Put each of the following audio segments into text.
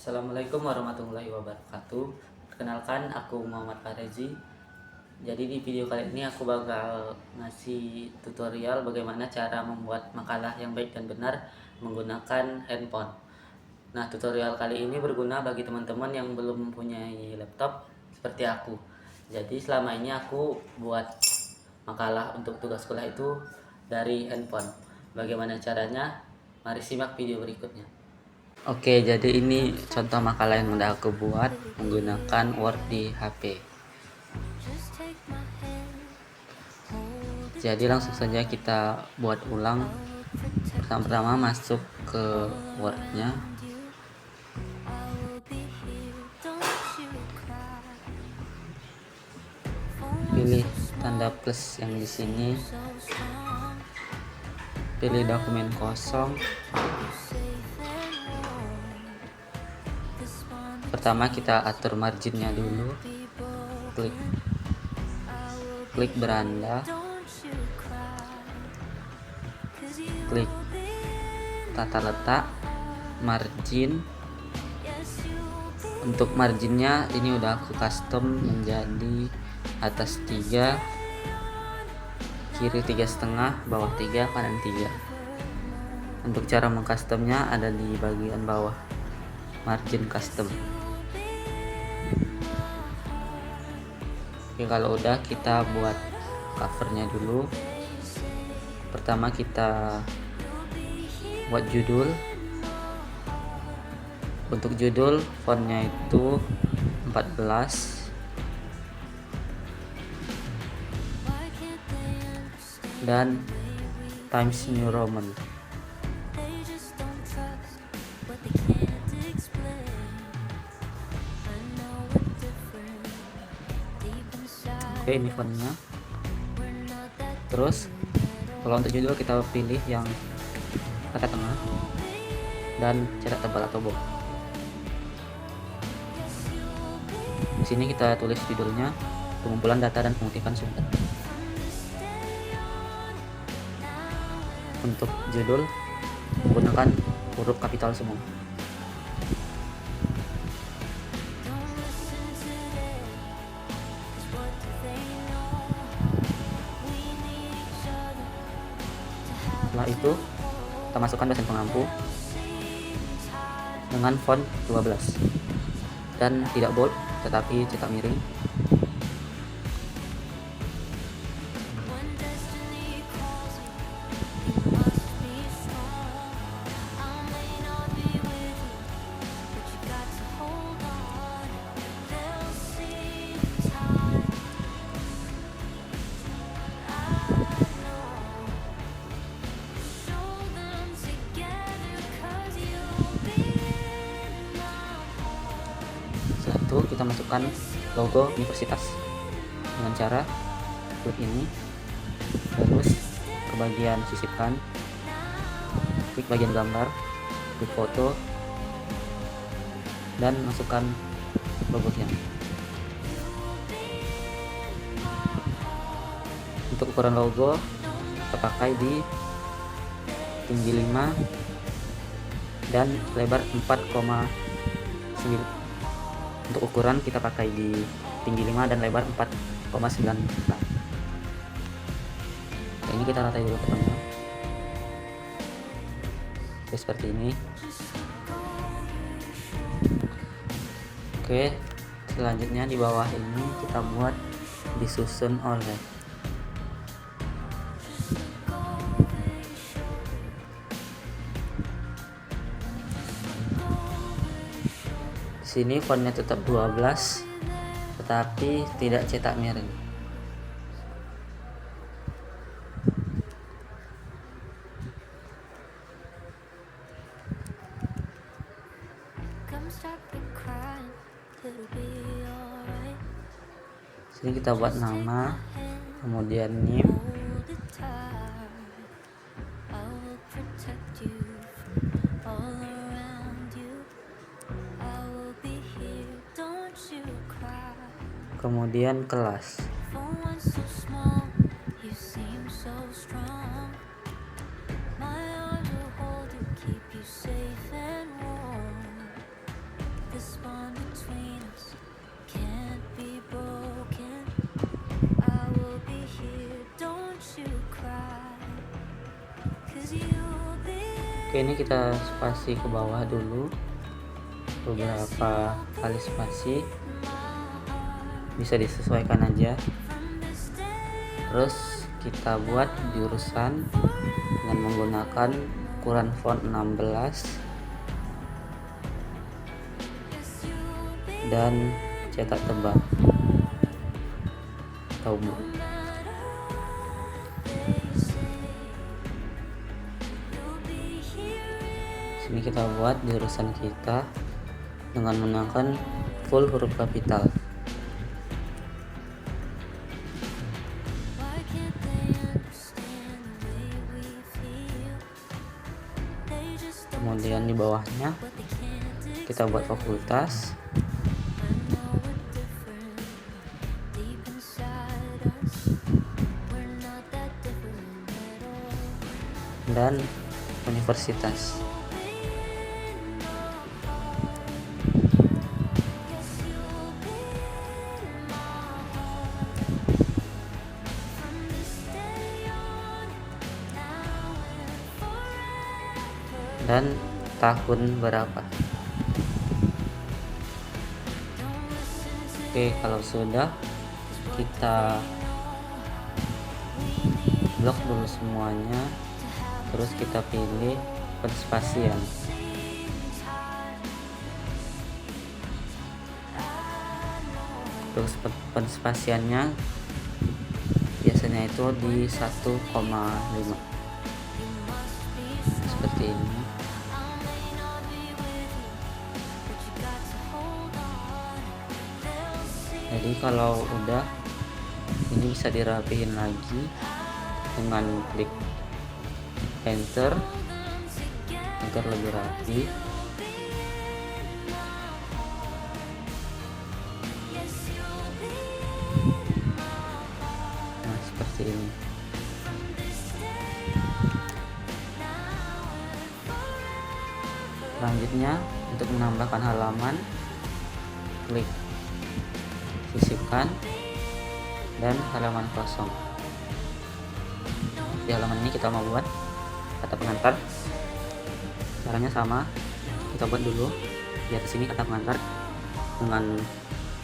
Assalamualaikum warahmatullahi wabarakatuh. Perkenalkan, aku Muhammad Farezi. Jadi di video kali ini aku bakal ngasih tutorial bagaimana cara membuat makalah yang baik dan benar menggunakan handphone. Nah, tutorial kali ini berguna bagi teman-teman yang belum mempunyai laptop seperti aku. Jadi selama ini aku buat makalah untuk tugas kuliah itu dari handphone. Bagaimana caranya? Mari simak video berikutnya. Oke, jadi ini contoh makalah yang udah aku buat menggunakan Word di HP. Jadi langsung saja kita buat ulang. Pertama-tama masuk ke Word-nya. Pilih tanda plus yang di sini. Pilih dokumen kosong. Pertama kita atur marginnya dulu. Klik beranda. Klik tata letak, margin. Untuk marginnya ini udah aku custom menjadi atas 3, kiri 3,5, bawah 3, kanan 3. Untuk cara mengcustomnya ada di bagian bawah, margin custom. Oke, kalau udah kita buat covernya dulu. Pertama kita buat judul. Untuk judul fontnya itu 14 dan Times New Roman. Oke, ini fontnya. Terus kalau untuk judul kita pilih yang kata tengah dan cetak tebal atau bold. Di sini kita tulis judulnya pengumpulan data dan pengutipan sumber. Untuk judul menggunakan huruf kapital semua. Setelah itu kita masukkan dosen pengampu dengan font 12 dan tidak bold tetapi cetak miring. Setelah itu kita masukkan logo universitas dengan cara klik ini, terus ke bagian sisipkan, klik bagian gambar, klik foto, dan masukkan logonya. Untuk ukuran logo kita pakai di tinggi 5 dan lebar 4,9. Untuk ukuran kita pakai di tinggi 5 dan lebar 4,9. Ini kita ratai dulu pertama. Oke, seperti ini. Oke, selanjutnya di bawah ini kita buat disusun oleh. Sini fontnya tetap 12 tetapi tidak cetak miring. Sini kita buat nama, kemudian name, kemudian kelas. Oke, ini kita spasi ke bawah dulu, beberapa kali spasi, bisa disesuaikan aja. Terus kita buat jurusan dengan menggunakan ukuran font 16 dan cetak tebal atau bold. Sini kita buat jurusan kita dengan menggunakan full huruf kapital. Kemudian di bawahnya kita buat fakultas. Dan universitas. Dan tahun berapa. Oke, kalau sudah, kita blok dulu semuanya, terus kita pilih penspasian. Terus penspasiannya biasanya itu di 1,5 seperti ini. Jadi kalau udah, ini bisa dirapihin lagi dengan klik enter agar lebih rapi. Nah, seperti ini. Selanjutnya, untuk menambahkan halaman, klik sisipkan dan halaman kosong. Di halaman ini kita mau buat kata pengantar. Caranya sama, kita buat dulu di atas ini kata pengantar dengan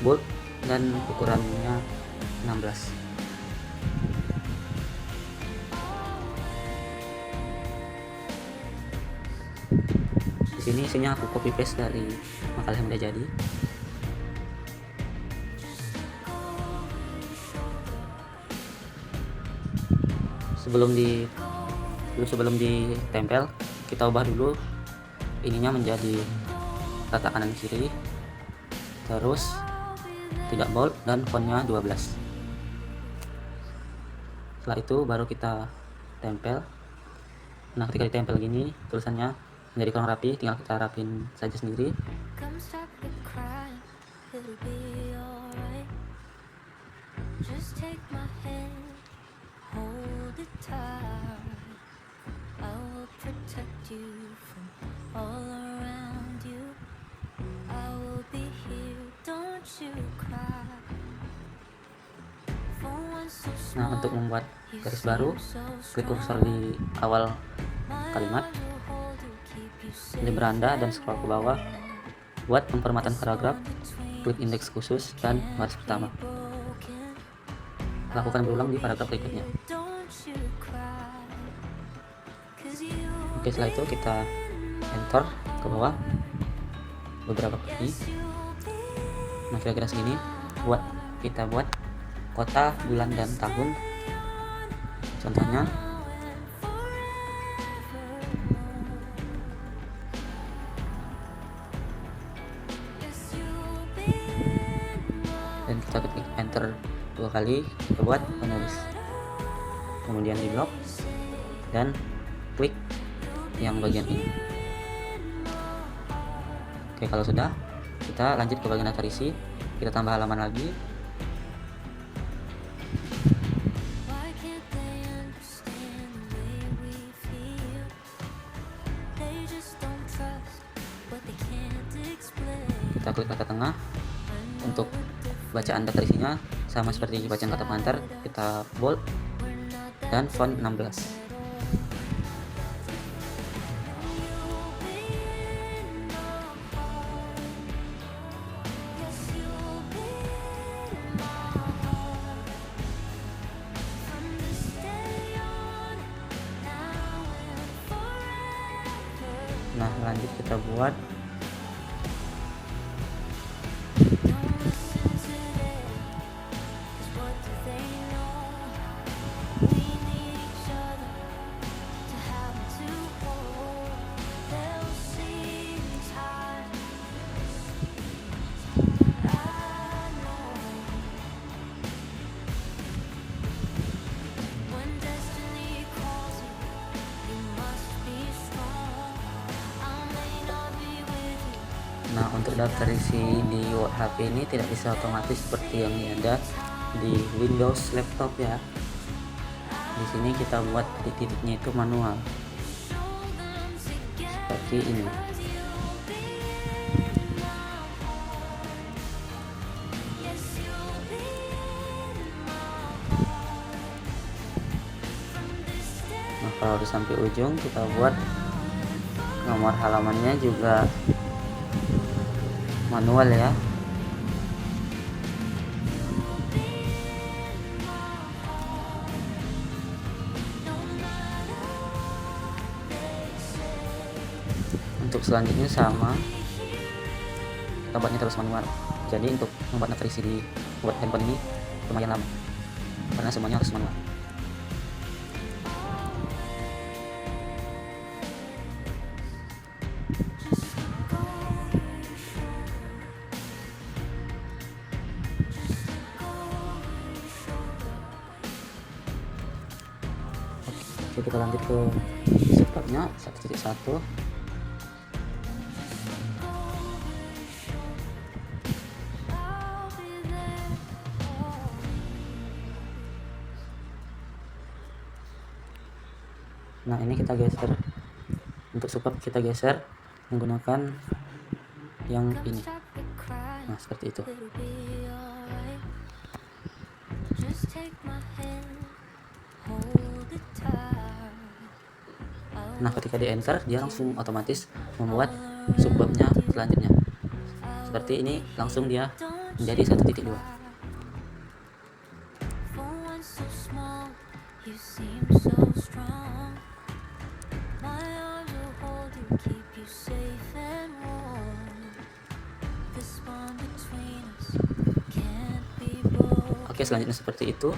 bold dan ukurannya 16. Di sini isinya aku copy paste dari makalah yang udah jadi. Sebelum ditempel, kita ubah dulu ininya menjadi rata kanan kiri, terus tidak bold dan fontnya 12. Setelah itu baru kita tempel. Nah, ketika ditempel gini tulisannya menjadi kurang rapi, tinggal kita rapin saja sendiri. Nah, untuk membuat garis baru, klik kursor di awal kalimat, pilih beranda dan scroll ke bawah. Buat pemformatan paragraf, klik indeks khusus dan baris pertama. Lakukan berulang di paragraf berikutnya. Oke, setelah itu kita enter ke bawah beberapa kali. Nah, kira-kira segini. Kita buat kota, bulan, dan tahun. Contohnya, dan kita klik enter 2 kali, kita buat penulis. Kemudian di blok dan klik yang bagian ini. Oke, kalau sudah, kita lanjut ke bagian daftar isi. Kita tambah halaman lagi. kita klik kata tengah. Untuk bacaan daftar isinya sama seperti bacaan kata pengantar, kita bold dan font 16. Nah, lanjut kita buat Nah, untuk daftar isi di Word HP ini tidak bisa otomatis seperti yang ada di Windows laptop ya. Di sini kita buat titik-titiknya itu manual. Seperti ini. Nah, kalau udah sampai ujung kita buat nomor halamannya juga manual ya. Untuk selanjutnya sama, kita buatnya terus manual. Jadi untuk membuat daftar isi di buat handphone ini lumayan lama karena semuanya harus manual. Oke, kita lanjut ke subtabnya 1.1. Nah, ini kita geser. Untuk subtab kita geser menggunakan yang ini. Nah, seperti itu. Nah, ketika di enter dia langsung otomatis membuat subbabnya selanjutnya. Seperti ini, langsung dia menjadi 1.2. Oke, selanjutnya seperti itu.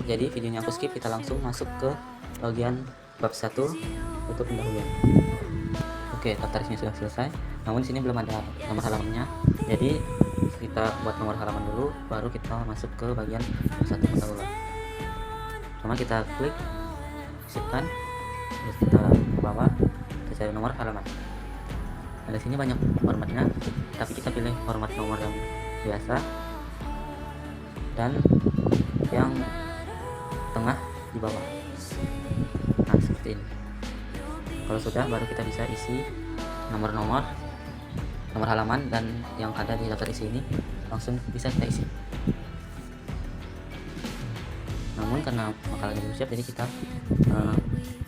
Jadi videonya aku skip, kita langsung masuk ke bagian bab 1 untuk pendahuluan. Oke, daftar isinya sudah selesai. Namun di sini belum ada nomor halamannya. Jadi kita buat nomor halaman dulu, baru kita masuk ke bagian 1 pendahuluan. Pertama kita klik, sisipkan, terus kita ke bawah, kita cari nomor halaman. Nah, di sini banyak formatnya, tapi kita pilih format nomor yang biasa dan yang tengah di bawah. Nah, seperti ini. Kalau sudah, baru kita bisa isi nomor halaman, dan yang ada di daftar isi ini langsung bisa kita isi. Namun karena makalahnya belum siap, jadi kita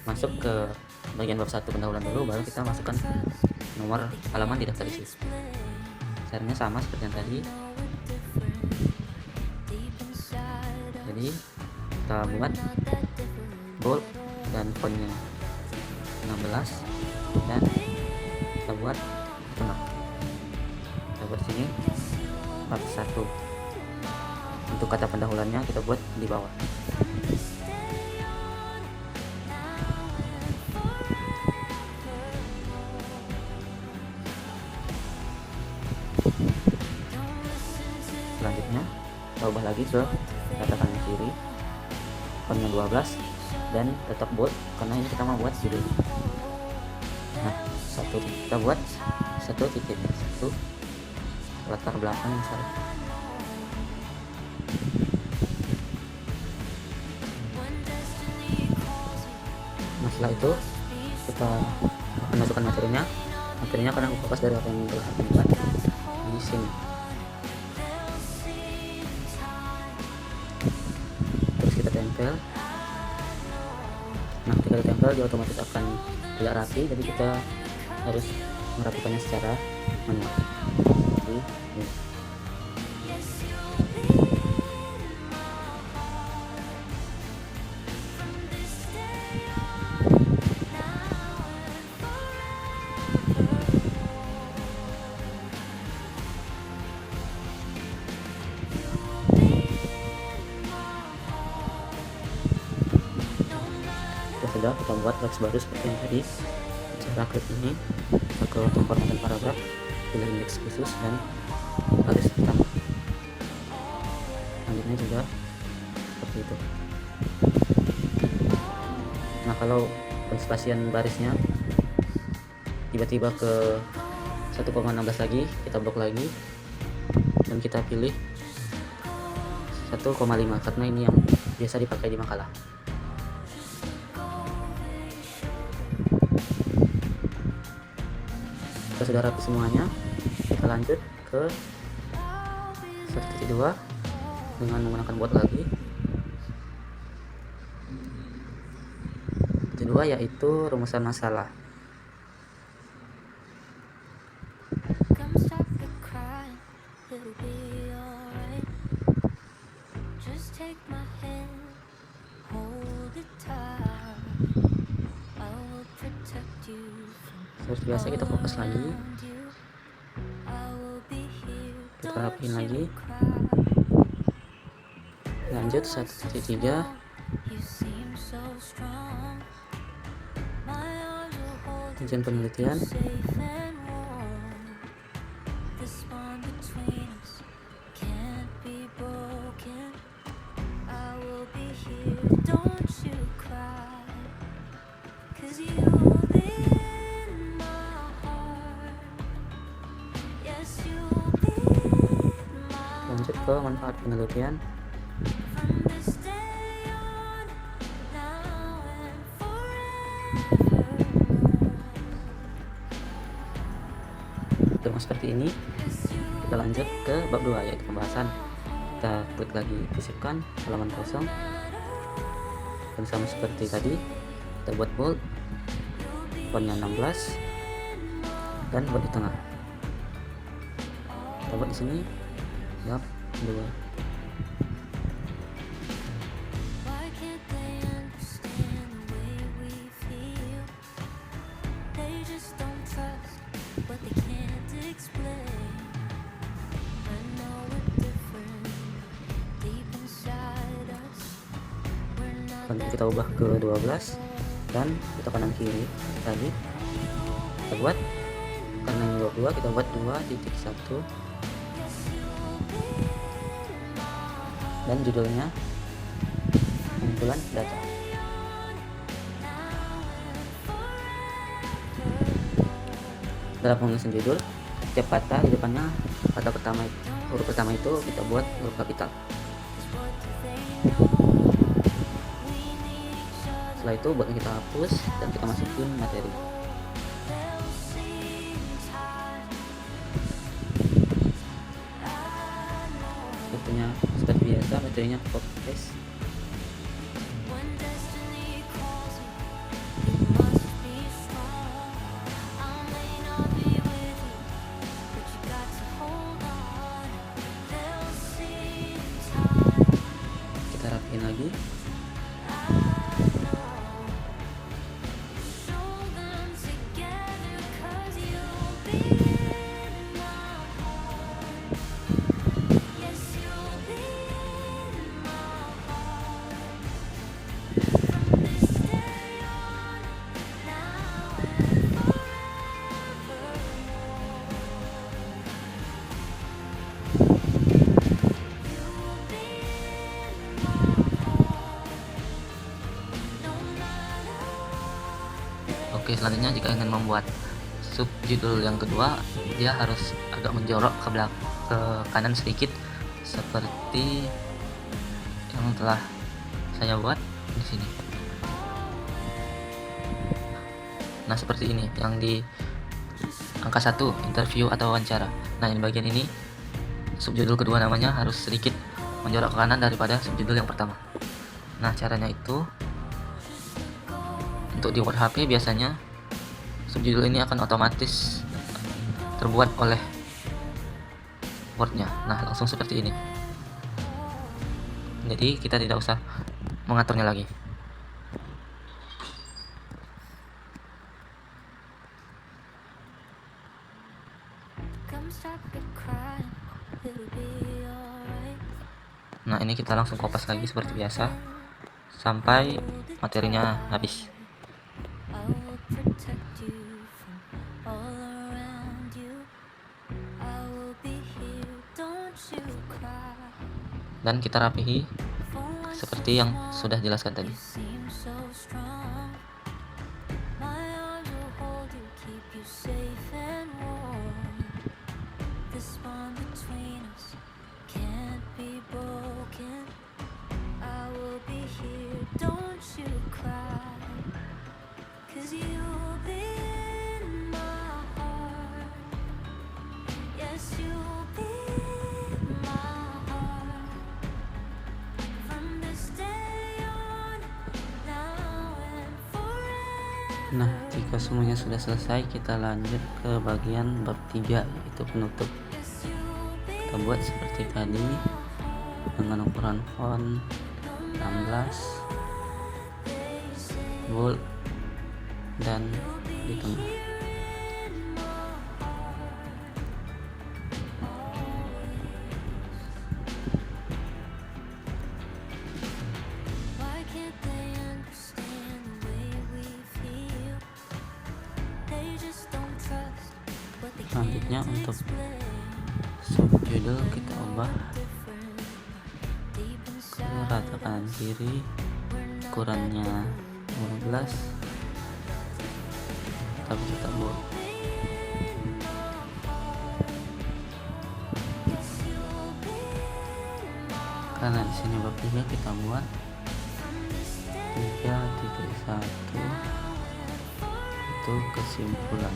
masuk ke bagian bab 1 pendahuluan dulu, baru kita masukkan nomor halaman di daftar isi. Caranya sama seperti yang tadi. Jadi kita buat bold dan fontnya 16 dan kita buat tengah. Kita buat sini bab 1. Untuk kata pendahuluannya kita buat di bawah. Selanjutnya kita ubah lagi ke kata kanan kiri, fontnya 12 dan tetap bold karena ini kita mau buat judul. Nah, kita buat 1.1 latar belakang misalnya. Nah, setelah itu kita akan masukkan materinya karena aku fokus dari apa yang telah aku buat. sini. Terus kita tempel. Nah, ketika ditempel dia otomatis akan tidak rapi, jadi kita harus merapikannya secara manual. Jadi, ini. Sudah kita buat teks baru seperti yang tadi. Cara klik ini ke pemformatan paragraf, pilih indeks khusus dan garis hitam. Selanjutnya juga seperti itu. Nah, kalau penspasian barisnya tiba-tiba ke 1,16 lagi, kita blok lagi dan kita pilih 1,5 karena ini yang biasa dipakai di makalah. Kita sudah rapi semuanya, kita lanjut ke 1.2 dengan menggunakan buat lagi. Kedua yaitu rumusan masalah. Seperti biasa kita fokus lagi, kita rapiin lagi, lanjut 1.3. Ujian penelitian. Lanjut ke manfaat penelitian. Terus seperti ini. Kita lanjut ke bab 2 yaitu pembahasan. Kita klik lagi sisipkan halaman kosong dan sama seperti tadi kita buat bold, fontnya 16 dan buat di tengah. Kita buat di sini bab 2. Nanti kita ubah ke 12 dan kita kanan kiri tadi kita buat, karena ini 22 kita buat 2.1 dan judulnya kumpulan data. Dalam pengisian judul, setiap kata di depannya kata pertama, huruf pertama itu kita buat huruf kapital. Setelah itu buatnya kita hapus dan kita masukin materi. Sepertinya seperti biasa materinya copy paste. Kita rapiin lagi. Oke, selanjutnya jika ingin membuat subjudul yang kedua, dia harus agak menjorok ke belakang, ke kanan sedikit seperti yang telah saya buat di sini. Nah, seperti ini yang di angka 1 interview atau wawancara. Nah, di bagian ini subjudul kedua namanya harus sedikit menjorok ke kanan daripada subjudul yang pertama. Nah, caranya itu untuk di Word HP biasanya subjudul ini akan otomatis terbuat oleh Word-nya. Nah, langsung seperti ini. Jadi kita tidak usah mengaturnya lagi. Nah, ini kita langsung kopas lagi seperti biasa sampai materinya habis. Dan kita rapihi seperti yang sudah jelaskan tadi. Nah, jika semuanya sudah selesai, kita lanjut ke bagian bab 3, yaitu penutup. Kita buat seperti tadi dengan ukuran font 16, bold, dan di tengah. Selanjutnya untuk subjudul kita ubah ke rata kanan kiri, ukurannya 15, tapi kita bold. Karena di sini bab 3 kita buat 3.1 itu kesimpulan.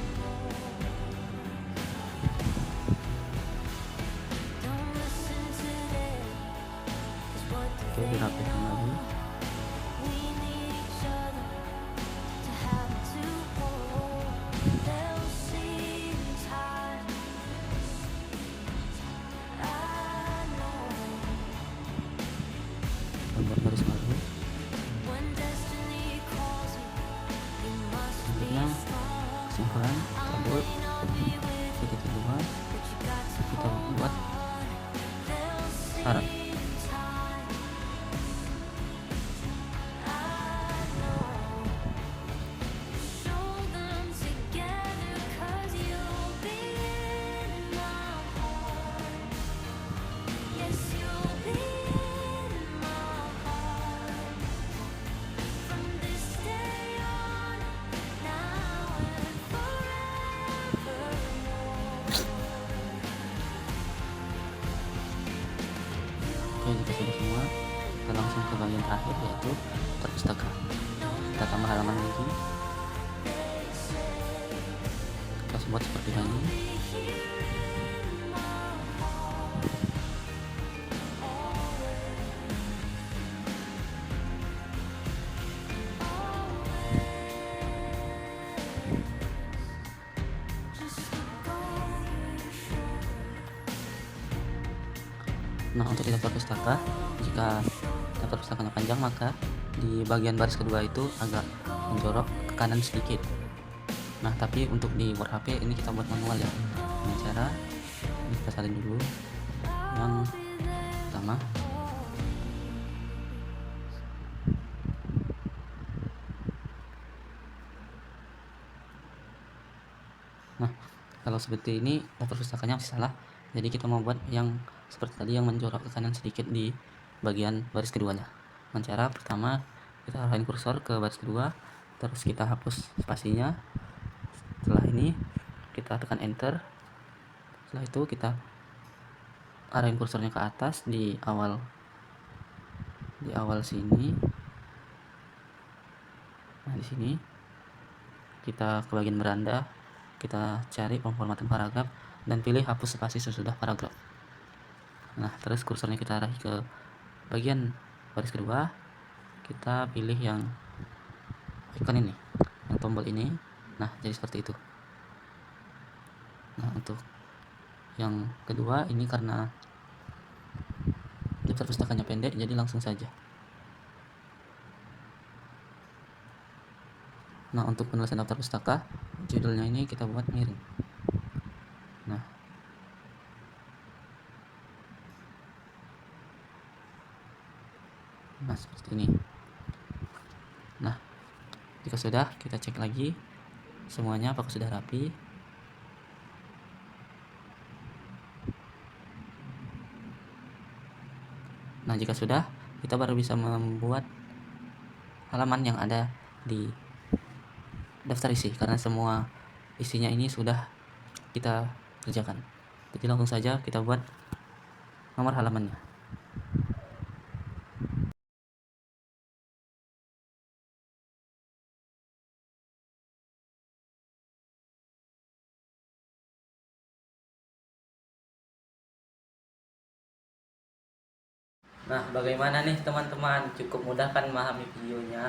Oke, dirapikan lagi. Buat garis baru. Selanjutnya kesimpulan kita buat titik kedua, kita buat syarat. Oke, jika sudah semua, kita langsung ke bagian terakhir, yaitu perpustaka. Kita tambah halaman lagi. Kita buat seperti ini. Nah, untuk di daftar pustaka, jika daftar pustakanya panjang, maka di bagian baris kedua itu agak menjorok ke kanan sedikit. Nah, tapi untuk di Word HP ini kita buat manual ya. Dengan cara ini kita salin dulu yang pertama. Nah, kalau seperti ini daftar pustakanya masih salah. Jadi kita mau buat yang seperti tadi, yang menjorok ke kanan sedikit di bagian baris keduanya. Dengan cara pertama kita arahin kursor ke baris kedua, terus kita hapus spasinya. Setelah ini kita tekan enter. Setelah itu kita arahin kursornya ke atas di awal sini. Nah, di sini kita ke bagian beranda, kita cari pemformatan paragraf dan pilih hapus spasi sesudah paragraf. Nah, terus kursornya kita arahi ke bagian baris kedua, kita pilih yang icon ini, yang tombol ini. Nah, jadi seperti itu. Nah, untuk yang kedua ini karena daftar pustakanya pendek, jadi langsung saja. Nah, untuk penulisan daftar pustaka, judulnya ini kita buat miring. Nah, seperti ini. Nah, jika sudah, kita cek lagi semuanya apakah sudah rapi. Nah, jika sudah, kita baru bisa membuat halaman yang ada di daftar isi, karena semua isinya ini sudah kita kerjakan. Jadi langsung saja kita buat nomor halamannya. Nah, bagaimana nih teman-teman? Cukup mudah kan memahami videonya?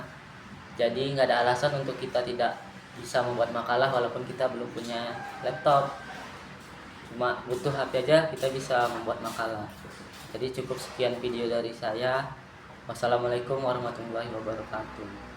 Jadi nggak ada alasan untuk kita tidak bisa membuat makalah walaupun kita belum punya laptop. Cuma butuh HP aja kita bisa membuat makalah. Jadi cukup sekian video dari saya. Wassalamualaikum warahmatullahi wabarakatuh.